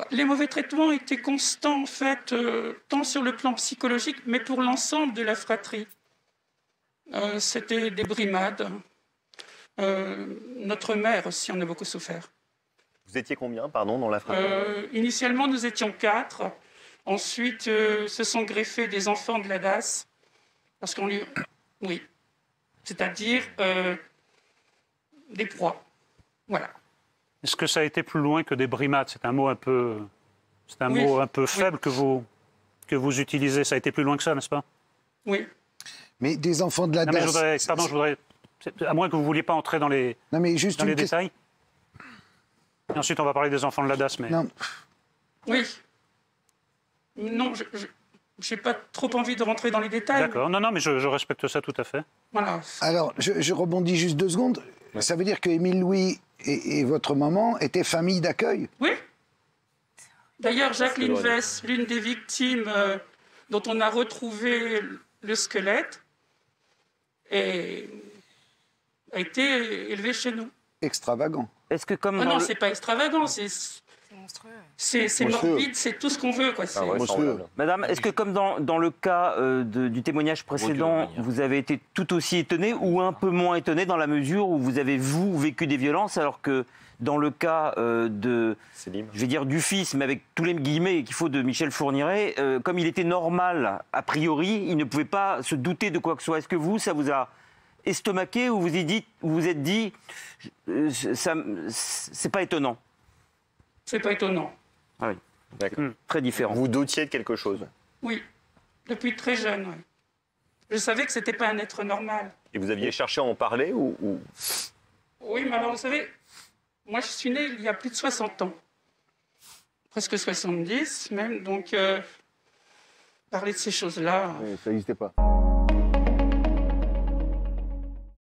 Les mauvais traitements étaient constants, en fait, tant sur le plan psychologique, mais pour l'ensemble de la fratrie. C'était des brimades. Notre mère aussi en a beaucoup souffert. Vous étiez combien, pardon, dans la fratrie? Initialement, nous étions 4. Ensuite, se sont greffés des enfants de la DAS. Parce qu'on lui... Oui. C'est-à-dire des proies. Voilà. Est-ce que ça a été plus loin que des brimades? C'est un mot un peu, mot un peu faible que vous utilisez. Ça a été plus loin que ça, n'est-ce pas? Oui. Mais des enfants de la DAS... je voudrais... À moins que vous ne vouliez pas entrer dans les, détails. Et ensuite, on va parler des enfants de la DAS. Mais... Non. Oui. Non, je n'ai pas trop envie de rentrer dans les détails. D'accord. Non, mais je respecte ça tout à fait. Voilà. Alors, je rebondis juste 2 secondes. Ouais. Ça veut dire que Émile Louis et votre maman étaient famille d'accueil? Oui. D'ailleurs, Jacqueline Vess, l'une des victimes dont on a retrouvé le squelette, a été élevée chez nous. Extravagant. Est-ce que comme non, c'est pas extravagant, c'est monstrueux. C'est morbide, c'est tout ce qu'on veut, quoi. Madame, est-ce que comme dans le cas du témoignage précédent, vous avez été tout aussi étonnée ou un peu moins étonnée dans la mesure où vous avez, vécu des violences, alors que dans le cas je vais dire du fils, mais avec tous les guillemets qu'il faut, de Michel Fourniret, comme il était normal, a priori, il ne pouvait pas se douter de quoi que ce soit. Est-ce que ça vous a estomaqué ou vous vous êtes dit, c'est pas étonnant? C'est pas étonnant. Ah oui, d'accord. Très différent. Vous doutiez de quelque chose? Oui, depuis très jeune, oui. Je savais que c'était pas un être normal. Et vous aviez cherché à en parler ou... Oui, mais alors, vous savez, moi, je suis née il y a plus de 60 ans. Presque 70, même, donc... parler de ces choses-là... Oui, ça n'existait pas.